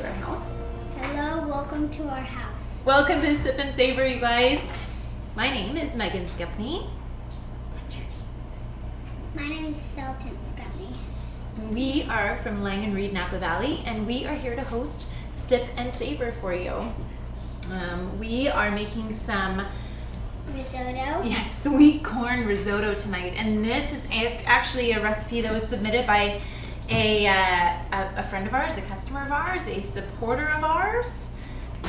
to our house. Hello, welcome to our house. Welcome to Sip and Savour, you guys. My name is Megan Skipney. What's your name? My name is Felton Scrubney. We are from Lang and Reed, Napa Valley, and we are here to host Sip and Savour for you. We are making some Risotto? Yes, sweet corn risotto tonight, and this is actually a recipe that was submitted by a friend of ours, a customer of ours, a supporter of ours,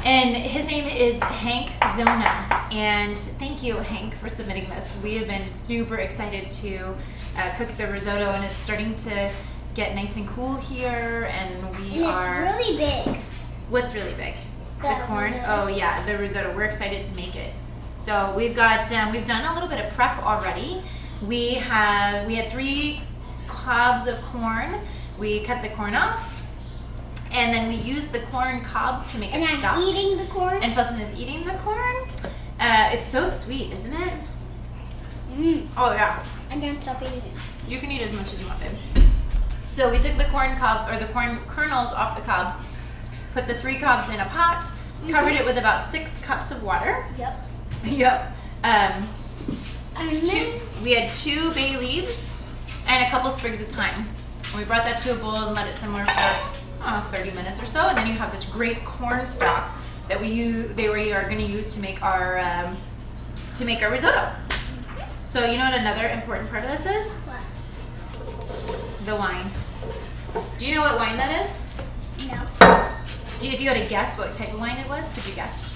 and his name is Hank Zona. And thank you, Hank, for submitting this. We have been super excited to cook the risotto, and it's starting to get nice and cool here, and it's really big. What's really big? The corn? Risotto. Oh yeah, the risotto. We're excited to make it. So we've got we've done a little bit of prep already. We had 3 cobs of corn. We cut the corn off, and then we use the corn cobs to make a stock. And I'm eating the corn. And Felton is eating the corn. It's so sweet, isn't it? Oh yeah. I can't stop eating it. You can eat as much as you want, babe. So we took the corn cob, or the corn kernels off the cob, put the 3 cobs in a pot, covered it with about 6 cups of water. Yep. Yep. And then We had 2 bay leaves and a couple sprigs of thyme. And we brought that to a bowl and let it simmer for 30 minutes or so. And then you have this great corn stock that we are going to use to make our risotto. So you know what another important part of this is? what? The wine. Do you know what wine that is? No. If you had to guess what type of wine it was, could you guess?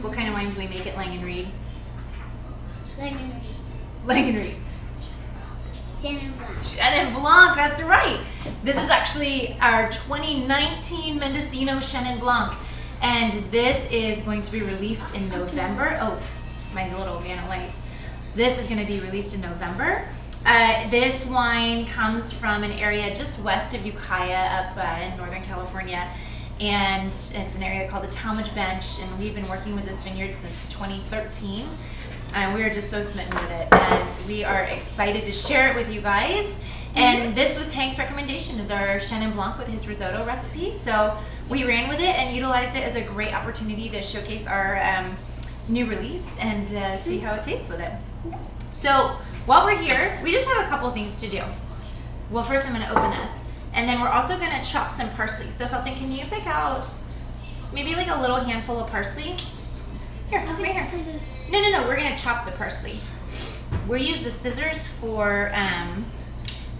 What kind of wine do we make at Lang and Reed? Lemon. Lang and Reed. Chenin Blanc. Chenin Blanc, that's right. This is actually our 2019 Mendocino Chenin Blanc. And this is going to be released in November. Oh, my little Vanna Light. This is going to be released in November. This wine comes from an area just west of Ukiah up in Northern California. And it's an area called the Talmadge Bench, and we've been working with this vineyard since 2013. And we are just so smitten with it, and we are excited to share it with you guys. And this was Hank's recommendation, is our Chenin Blanc with his risotto recipe. So we ran with it and utilized it as a great opportunity to showcase our new release and see how it tastes with it. So while we're here, we just have a couple things to do. Well, first I'm going to open this. And then we're also going to chop some parsley. So Felton, can you pick out maybe like a little handful of parsley? Here, right here. Scissors. No, we're going to chop the parsley. We'll use the scissors for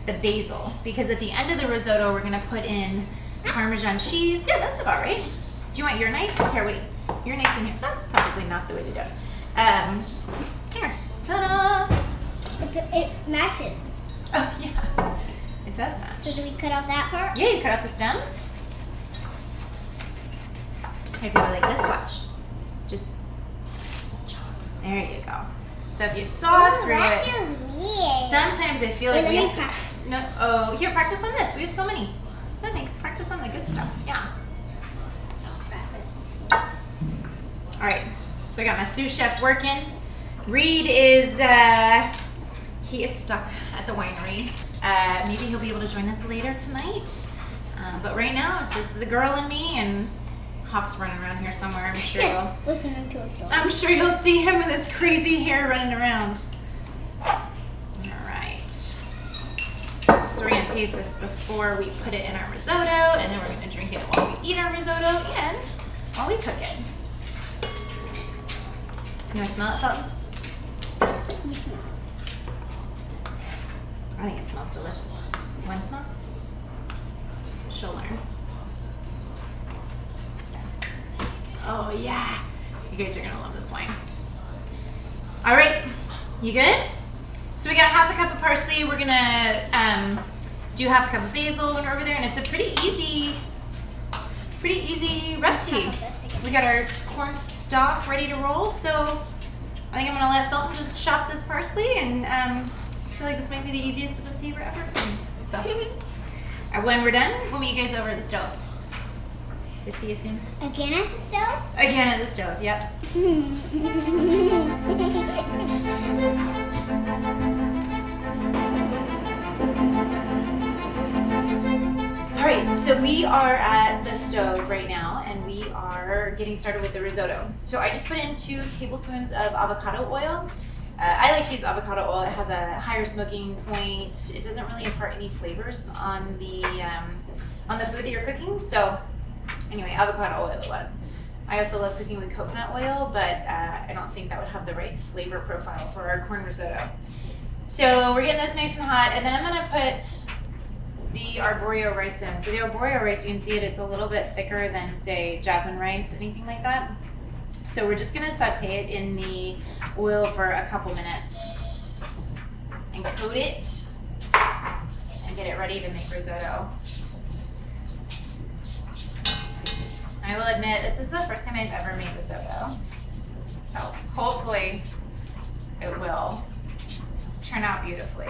the basil, because at the end of the risotto, we're going to put in Parmesan cheese. Yeah, that's about right. Do you want your knife? Here, wait. Your knife's in here. That's probably not the way to do it. Here. Ta-da! It matches. Oh, yeah. It does match. So do we cut off that part? Yeah, you cut off the stems. If you go like this, watch. Just chop. There you go. So if you saw through that it, feels weird. sometimes I feel like Wait, we let me have to- practice. No, oh, here, practice on this. We have so many. No thanks. Practice on the good stuff. Yeah. All right. So I got my sous chef working. Reed is he is stuck at the winery. Maybe he'll be able to join us later tonight. But right now, it's just the girl and me, and Hawk's running around here somewhere. I'm sure Listening to a story. I'm sure you'll see him with his crazy hair running around. All right. So we're gonna taste this before we put it in our risotto, and then we're gonna drink it while we eat our risotto and while we cook it. You wanna smell it, Felton? You smell it. I think it smells delicious. One smell? She'll learn. Oh yeah. You guys are gonna love this wine. All right, you good? So we got half a cup of parsley. We're gonna do half a cup of basil when we're over there, and it's a pretty easy recipe. Chop this again. We got our corn stock ready to roll, so I think I'm gonna let Felton just chop this parsley, and I feel like this might be the easiest Sip and Savour ever. So, when we're done, we'll meet you guys over at the stove. To see you soon. Again at the stove? Again at the stove, yep. So we are at the stove right now and we are getting started with the risotto. So I just put in 2 tablespoons of avocado oil. I like to use avocado oil. It has a higher smoking point. It doesn't really impart any flavors on the food that you're cooking. So anyway, avocado oil it was. I also love cooking with coconut oil, but I don't think that would have the right flavor profile for our corn risotto. So we're getting this nice and hot, and then I'm gonna put the arborio rice in. So the arborio rice, you can see it's a little bit thicker than, say, jasmine rice, anything like that. So we're just gonna saute it in the oil for a couple minutes and coat it and get it ready to make risotto. I will admit, this is the first time I've ever made risotto. So hopefully it will turn out beautifully.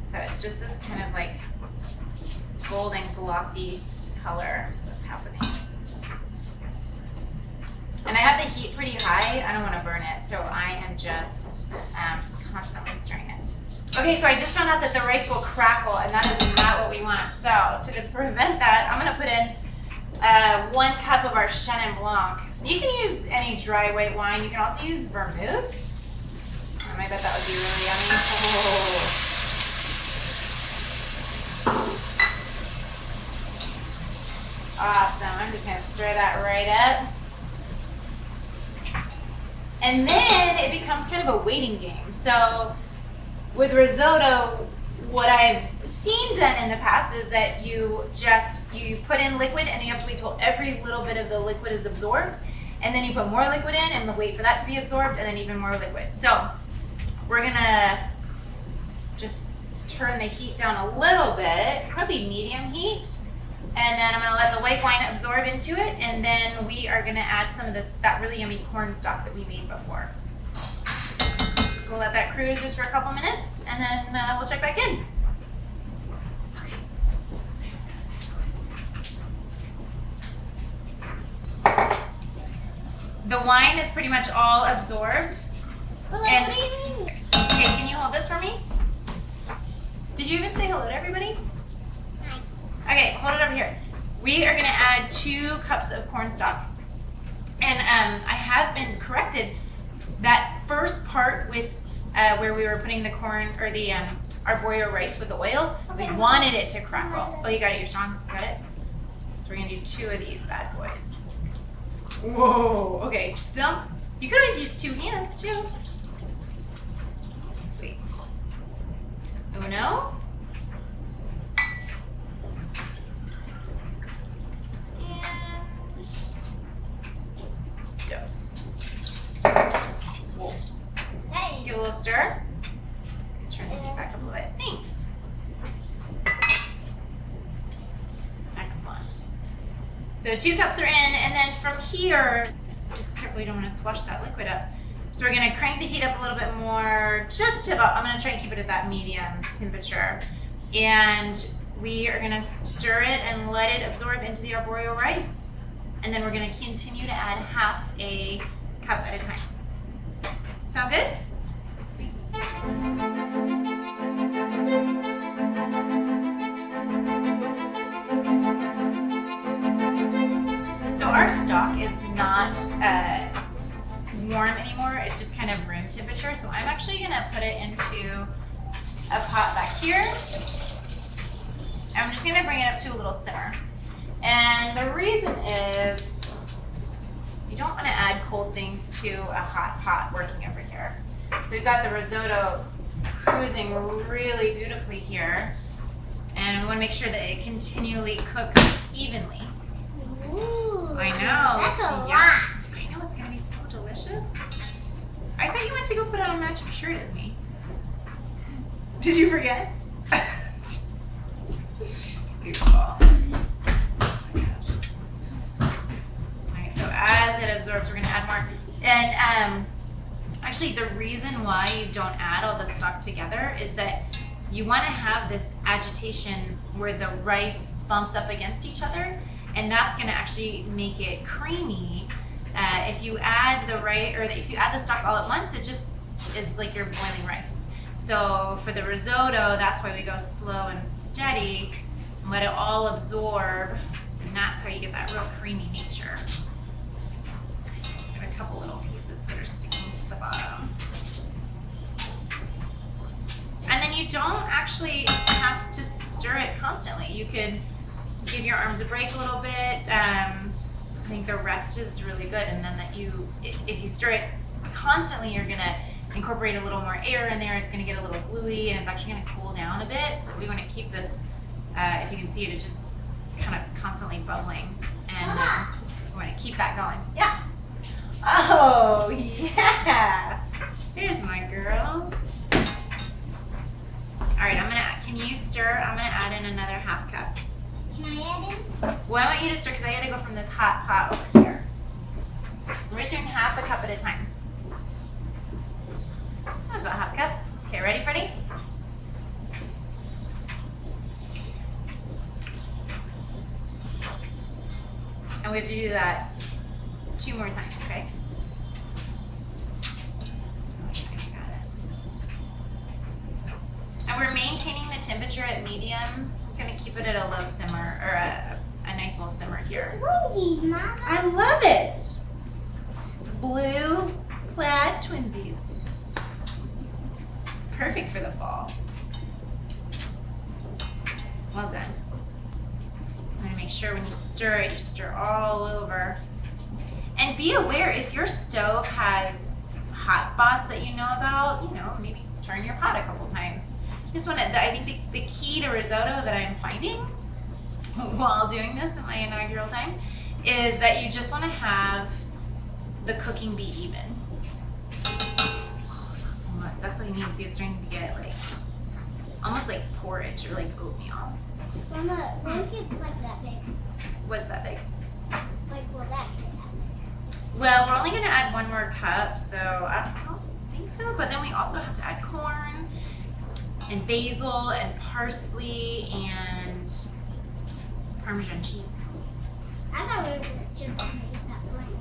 So it's just this kind of like golden glossy color that's happening. And I have the heat pretty high. I don't want to burn it, so I am just constantly stirring it. Okay, so I just found out that the rice will crackle, and that is not what we want. So to prevent that, I'm going to put in 1 cup of our Chenin Blanc. You can use any dry white wine. You can also use vermouth. I bet that would be really yummy. Oh. Awesome. I'm just going to stir that right up. And then it becomes kind of a waiting game. So with risotto, what I've seen done in the past is that you put in liquid and you have to wait till every little bit of the liquid is absorbed. And then you put more liquid in and wait for that to be absorbed and then even more liquid. So we're gonna just turn the heat down a little bit, probably medium heat. And then I'm gonna let the white wine absorb into it, and then we are gonna add some of that really yummy corn stock that we made before. So we'll let that cruise just for a couple minutes, and then we'll check back in. Okay. The wine is pretty much all absorbed. Well, And what do you mean? okay, can you hold this for me? Did you even say hello to everybody? Okay, hold it over here. We are gonna add 2 cups of cornstarch. And I have been corrected. That first part with where we were putting the corn, or the arborio rice with the oil, we wanted it to crackle. Oh, you got it, you're strong, got it? So we're gonna do 2 of these bad boys. Whoa, okay, dump. You could always use 2 hands too. Sweet. Uno. Give a little stir. Turn the heat back up a little bit. Thanks. Excellent. So 2 cups are in, and then from here, just carefully, you don't want to squash that liquid up. So we're going to crank the heat up a little bit more, just to about, I'm going to try and keep it at that medium temperature. And we are going to stir it and let it absorb into the arborio rice. And then we're going to continue to add half a cup at a time. Sound good? So our stock is not warm anymore. It's just kind of room temperature. So I'm actually going to put it into a pot back here. I'm just going to bring it up to a little simmer. And the reason is you don't want to add cold things to a hot pot working over here. So we've got the risotto cruising really beautifully here. And we want to make sure that it continually cooks evenly. Ooh, I know. that's a lot. I know, it's going to be so delicious. I thought you went to go put on a matching shirt as me. Did you forget? Goofball. Alright, so as it absorbs, we're going to add more. And actually, the reason why you don't add all the stock together is that you want to have this agitation where the rice bumps up against each other, and that's going to actually make it creamy. If you add if you add the stock all at once, it just is like you're boiling rice. So for the risotto, that's why we go slow and steady Let it all absorb, and that's how you get that real creamy nature. Got a couple little pieces that are sticking to the bottom. And then you don't actually have to stir it constantly. You could give your arms a break a little bit. I think the rest is really good, and then if you stir it constantly, you're gonna incorporate a little more air in there. It's gonna get a little gluey, and it's actually gonna cool down a bit. So we want to keep this, if you can see it, it's just kind of constantly bubbling, and we want to keep that going. Yeah. Oh yeah. Here's my girl. All right, can you stir? I'm gonna add in another half cup. Can I add in? Well, I want you to stir because I gotta go from this hot pot over here. We're just doing half a cup at a time. That's about half a cup. Okay, ready, Freddie? And we have to do that 2 more times, okay? Okay, got it. And we're maintaining the temperature at medium. I'm gonna keep it at a low simmer, or a nice little simmer here. Twinsies, Mama. I love it. Blue plaid twinsies. It's perfect for the fall. Well done. I'm gonna make sure when you stir it, you stir all over. And be aware if your stove has hot spots that you know about, maybe turn your pot a couple times. Just want to, I think the key to risotto that I'm finding while doing this in my inaugural time is that you just want to have the cooking be even. Oh, that's so much. That's what I mean. See, it's starting to get like almost like porridge or like oatmeal. Mama, make it like that big. What's that big? Like, well, that big. Well, we're only going to add 1 more cup, so I don't think so. But then we also have to add corn and basil and parsley and Parmesan cheese. I thought we were going to just make that plain.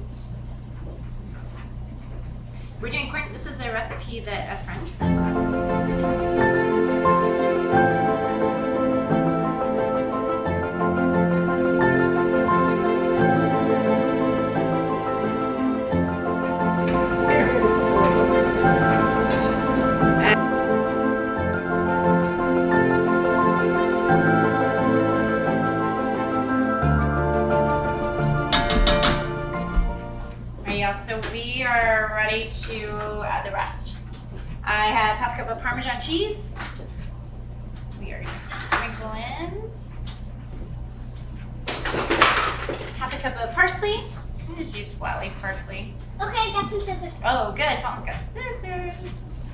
We're doing corn. This is a recipe that a friend sent us. So we are ready to add the rest. I have half a cup of Parmesan cheese. We are going to sprinkle in half a cup of parsley. I just use flat leaf parsley. Okay, I got some scissors. Oh, good. Fawn's got scissors.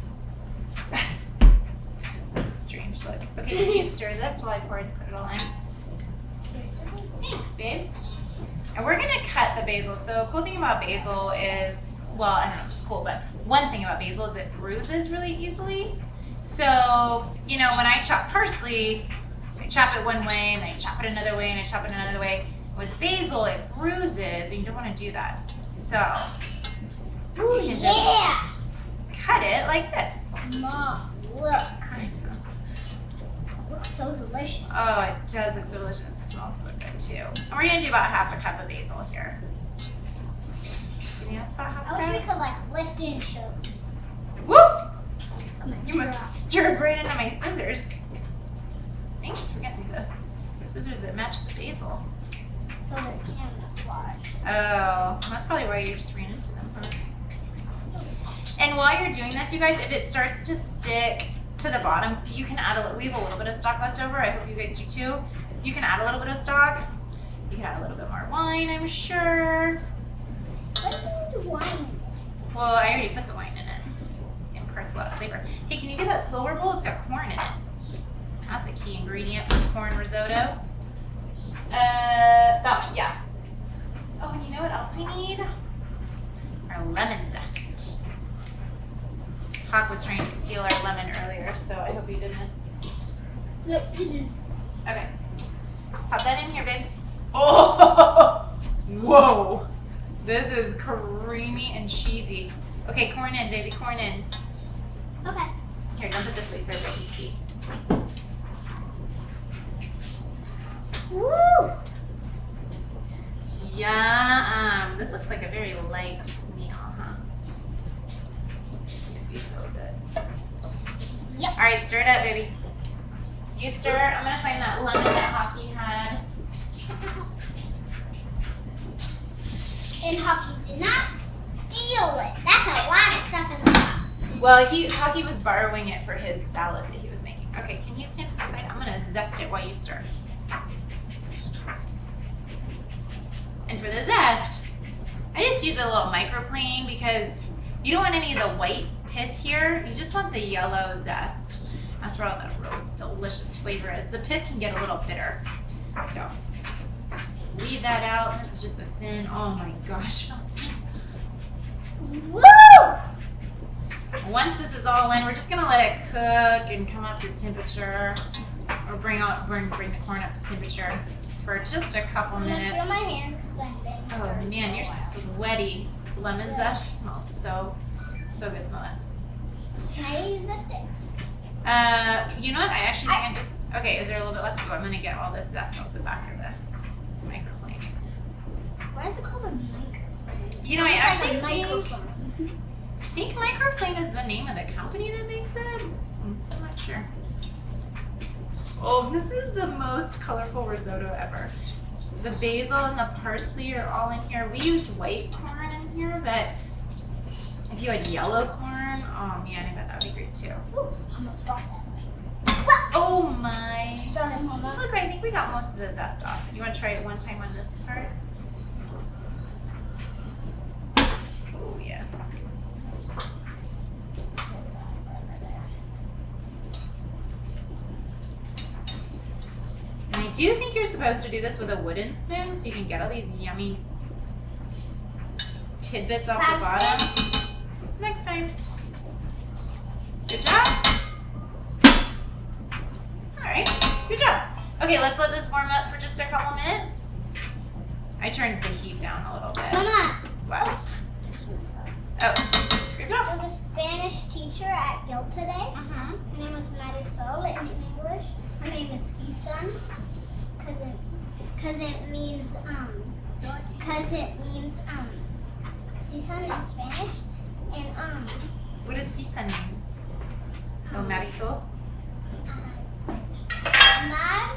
That's a strange look. Okay, can you stir this while I put it all in? Here's scissors. Thanks, babe. And we're gonna cut the basil. So a cool thing about basil is, well, I don't know if it's cool, but one thing about basil is it bruises really easily. So, when I chop parsley, I chop it one way, and then I chop it another way, and I chop it another way. With basil, it bruises, and you don't wanna do that. So, Ooh, you can just yeah. cut it like this. Mom, look. I know. Looks so delicious. Oh, it does look so delicious. It smells so good too. And we're gonna do about half a cup of basil here. Do you think that's about half a I wish we cup? could like lift it and show. Whoop! Come on, You must stir right into my scissors. Thanks for getting me the scissors that match the basil. So they're camouflage. Oh, that's probably why you just ran into them, huh? And while you're doing this, you guys, if it starts to stick to the bottom, you can add we have a little bit of stock left over. I hope you guys do too. You can add a little bit of stock. You can add a little bit more wine, I'm sure. What do you do wine in it? Well, I already put the wine in it. It imparts a lot of flavor. Hey, can you get that silver bowl? It's got corn in it. That's a key ingredient for corn risotto. That one, yeah. Oh, and you know what else we need? Our lemon zest. Hawk was trying to steal our lemon earlier, so I hope you didn't. Nope. Okay. Pop that in here, babe. Oh! Whoa! This is creamy and cheesy. Okay, corn in, baby, corn in. Okay. Here, dump it this way so everybody can see. Woo! Yeah. This looks like a very light meal, huh? Be so good. Yep. All right, stir it up, baby. You stir. I'm gonna find that lemon that Hockey had. And Hockey did not steal it. That's a lot of stuff in the top. Well, Hockey was borrowing it for his salad that he was making. Okay, can you stand to the side? I'm gonna zest it while you stir. And for the zest, I just use a little microplane because you don't want any of the white pith here. You just want the yellow zest. That's where all the real delicious flavor is. The pith can get a little bitter. So leave that out. This is just a thin, oh my gosh, Felton. Woo! Once this is all in, we're just gonna let it cook and come up to temperature, or bring the corn up to temperature for just a couple I'm gonna minutes. feel my hand because I'm being Oh stirred man, for you're a while. sweaty. Lemon zest smells so good. Smell it. Can I use this stick? You know what? I actually think I just okay. Is there a little bit left? Oh, I'm gonna get all this zest off the back of the microplane. Why is it called a microphone? You know, I It's actually like a think. microphone. I think Microplane is the name of the company that makes it. I'm not sure. Oh, this is the most colorful risotto ever. The basil and the parsley are all in here. We used white corn in here, but if you had yellow corn, oh man, I bet that would be great too. Ooh, almost dropped that. Oh my. Sorry, Mama. Look, I think we got most of the zest off. You want to try it one time on this part? Oh yeah, that's good. And I do think you're supposed to do this with a wooden spoon so you can get all these yummy tidbits off the bottom. Next time. Good job. All right, good job. Okay, let's let this warm up for just a couple minutes. I turned the heat down a little bit. Mama, Wow. Oh, scrape it there off. was a Spanish teacher at Guild today. Uh-huh. Her name was Marisol, and in English, her name is Cisan, because it means Cisan in Spanish, and What does Cisa mean? Oh, Marisol? Mar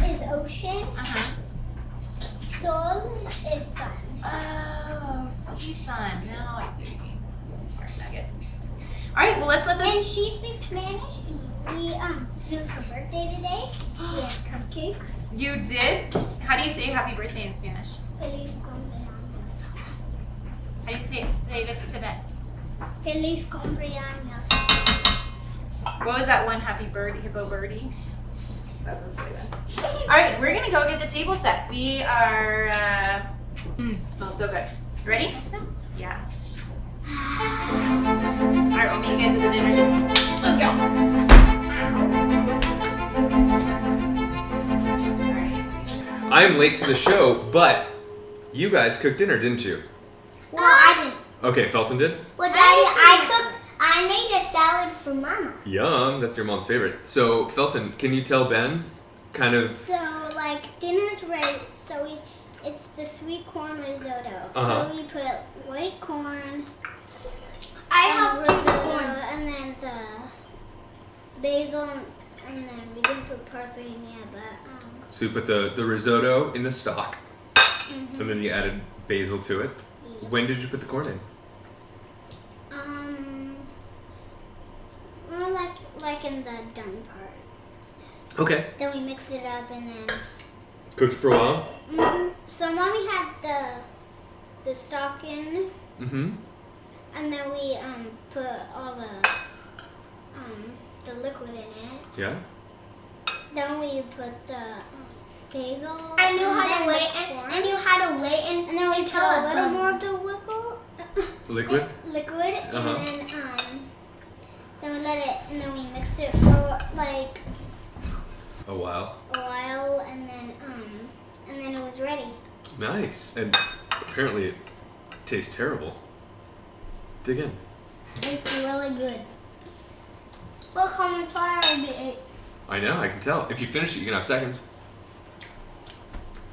is ocean, Uh-huh. sol is sun. Oh, Cisan. Now I see what you mean. Smart nugget. All right, well, let's let this... And she speaks Spanish. And it was her birthday today. We had cupcakes. You did? How do you say happy birthday in Spanish? Feliz cumpleaños. How do you say it in Tibet? Feliz cumpleaños. What was that one happy bird, hippo birdie? That's a silly one. All right, we're going to go get the table set. We are... smells so good. Ready? Yeah. All right, we'll meet you guys at the dinner table. Let's go. I am late to the show, but you guys cooked dinner, didn't you? No, I didn't. Okay, Felton did? Well, Daddy, I made a salad for Mama. Yum, that's your mom's favorite. So, Felton, can you tell Ben kind of... So, dinner's ready. So, it's the sweet corn risotto. Uh-huh. So, we put white corn. I have risotto, corn. and then the basil, and then we didn't put parsley in yet, but So you put the risotto in the stock, and then you added basil to it. Yep. When did you put the corn in? well, like in the done part. Okay. Then we mix it up, and then. Cooked for a while? So Mommy had the stock in, Mm-hmm. and then we put all the liquid in it. Yeah? Then we put the basil. I knew how and to then wait, the corn. and knew how to wait, And then we put a little more of the Liquid? liquid, Uh-huh. and then we let it, and then we mixed it for A while. a while, and then it was ready. Nice. And apparently it tastes terrible. Dig in. It's really good. Look how much I did. I know, I can tell. If you finish it, you can have seconds.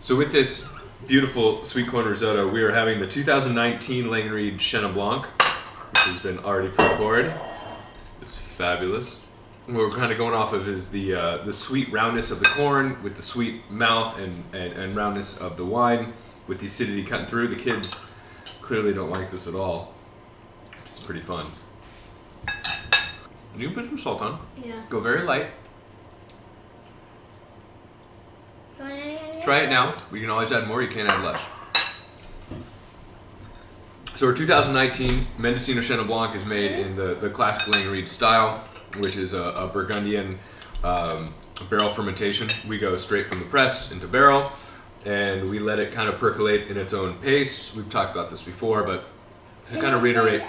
So with this beautiful sweet corn risotto, we are having the 2019 Langenried Chenin Blanc, which has been already pre-poured. It's fabulous. What we're kind of going off of is the sweet roundness of the corn with the sweet mouth and roundness of the wine with the acidity cutting through. The kids clearly don't like this at all, which is pretty fun. You can put some salt on. Yeah. Go very light. Try it now. We can always add more. You can't add less. So our 2019 Mendocino Chenin Blanc is made in the classic Langenried style, which is a Burgundian barrel fermentation. We go straight from the press into barrel, and we let it kind of percolate in its own pace. We've talked about this before, but to kind of reiterate,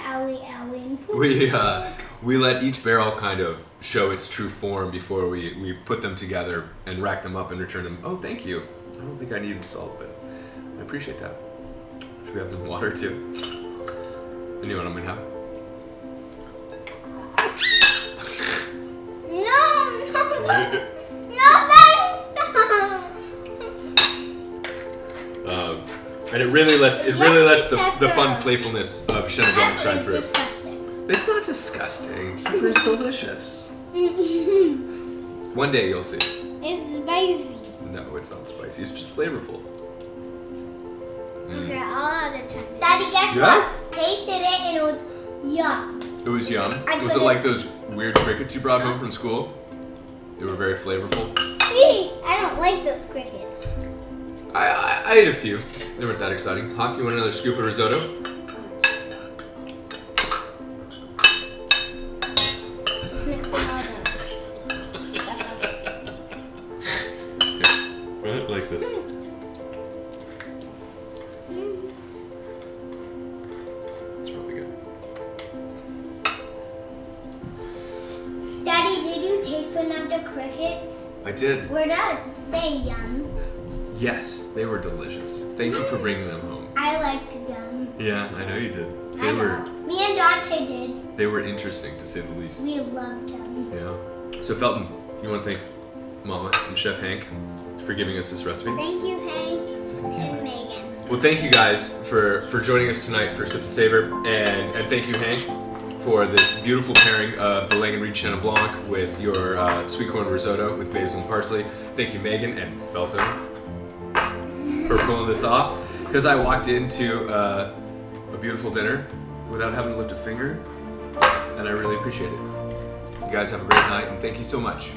we let each barrel kind of show its true form before we put them together and rack them up and return them. Oh, thank you. I don't think I needed salt, but I appreciate that. Should we have some water too? You know what I'm gonna have? And it really lets the fun playfulness of Chenin Blanc shine through. It's not disgusting. It's delicious. One day you'll see. It's spicy. No, it's not spicy. It's just flavorful. Okay, all the time. Daddy, guess Yeah? what? Tasted it and it was yum. It was yum. I Was it couldn't- like those weird crickets you brought home from school? They were very flavorful. I don't like those crickets. I ate a few. They weren't that exciting. Hawk, you want another scoop of risotto? Just mix them all up. Right, like this. It's really good. Daddy, did you taste one of the crickets? I did. Were they yum? Yes, they were delicious. Thank you for bringing them home. I liked them. Yeah, I know you did. I know. Me and Dante did. They were interesting to say the least. We loved them. Yeah. So Felton, you want to thank Mama and Chef Hank for giving us this recipe? Thank you, Hank and Megan. Well, thank you guys for joining us tonight for Sip and Savor, and thank you, Hank, for this beautiful pairing of the Langenried Chenin Blanc with your sweet corn risotto with basil and parsley. Thank you, Megan and Felton, for pulling this off, because I walked into a beautiful dinner without having to lift a finger, and I really appreciate it. You guys have a great night, and thank you so much.